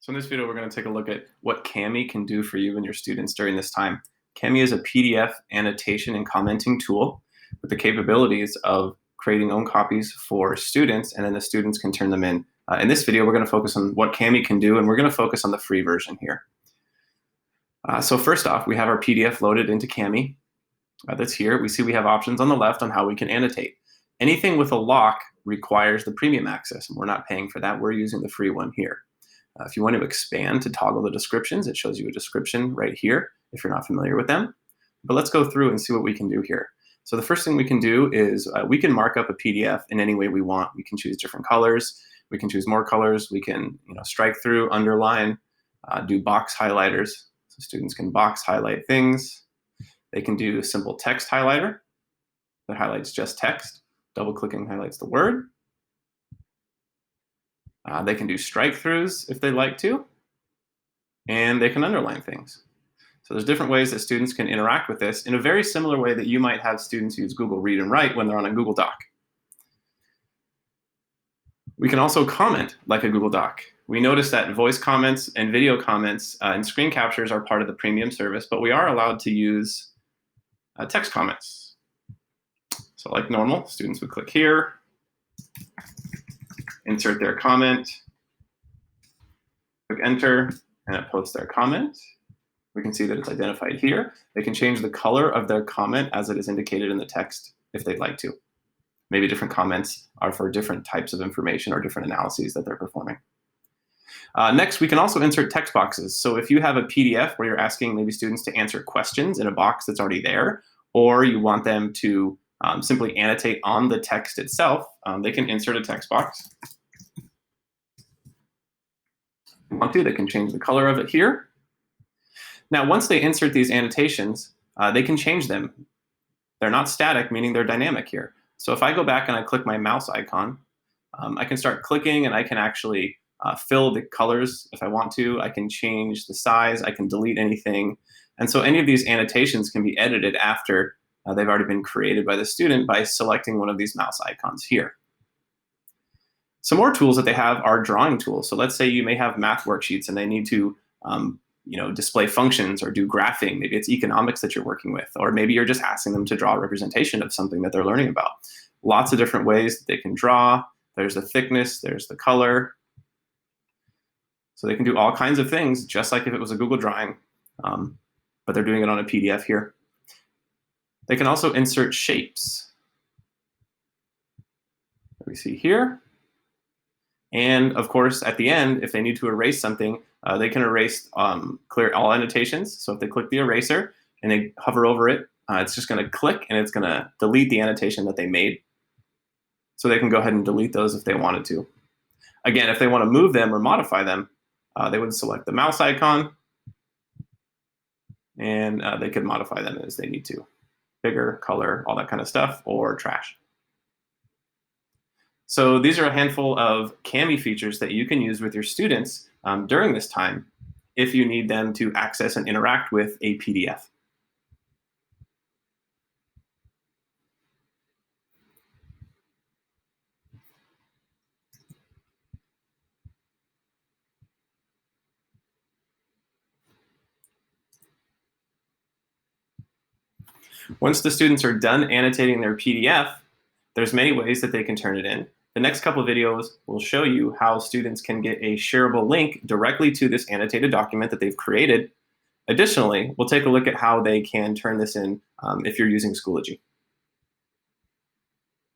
So in this video, we're going to take a look at what Kami can do for you and your students during this time. Kami is a PDF annotation and commenting tool with the capabilities of creating own copies for students, and then the students can turn them in. In this video, we're going to focus on what Kami can do, and we're going to focus on the free version here. So first off, we have our PDF loaded into Kami. That's here. We see we have options on the left on how we can annotate. Anything with a lock requires the premium access, and we're not paying for that. We're using the free one here. If you want to expand to toggle the descriptions, it shows you a description right here if you're not familiar with them. But let's go through and see what we can do here. So the first thing we can do is we can mark up a PDF in any way we want. We can choose different colors. We can choose more colors. We can strike through, underline, do box highlighters. So students can box highlight things. They can do a simple text highlighter that highlights just text. Double-clicking highlights the word. They can do strike-throughs if they'd like to, and they can underline things. So there's different ways that students can interact with this in a very similar way that you might have students use Google Read and Write when they're on a Google Doc. We can also comment like a Google Doc. We notice that voice comments and video comments and screen captures are part of the premium service, but we are allowed to use text comments. So like normal, students would click here, insert their comment, click enter, and it posts their comment. We can see that it's identified here. They can change the color of their comment as it is indicated in the text if they'd like to. Maybe different comments are for different types of information or different analyses that they're performing. Next, we can also insert text boxes. So if you have a PDF where you're asking maybe students to answer questions in a box that's already there, or you want them to simply annotate on the text itself, they can insert a text box. If they want to, they can change the color of it here. Now, once they insert these annotations, they can change them. They're not static, meaning they're dynamic here. So if I go back and I click my mouse icon, I can start clicking and I can actually fill the colors if I want to. I can change the size. I can delete anything. And so any of these annotations can be edited after they've already been created by the student by selecting one of these mouse icons here. Some more tools that they have are drawing tools. So let's say you may have math worksheets and they need to display functions or do graphing. Maybe it's economics that you're working with, or maybe you're just asking them to draw a representation of something that they're learning about. Lots of different ways that they can draw. There's the thickness, there's the color. So they can do all kinds of things, just like if it was a Google drawing, but they're doing it on a PDF here. They can also insert shapes. We see here. And of course, at the end, if they need to erase something, they can erase, clear all annotations. So if they click the eraser and they hover over it, it's just going to click and it's going to delete the annotation that they made. So they can go ahead and delete those if they wanted to. Again, if they want to move them or modify them, they would select the mouse icon and they could modify them as they need to. Bigger, color, all that kind of stuff, or trash. So these are a handful of Kami features that you can use with your students during this time if you need them to access and interact with a PDF. Once the students are done annotating their PDF, there's many ways that they can turn it in. The next couple of videos will show you how students can get a shareable link directly to this annotated document that they've created. Additionally, we'll take a look at how they can turn this in if you're using Schoology.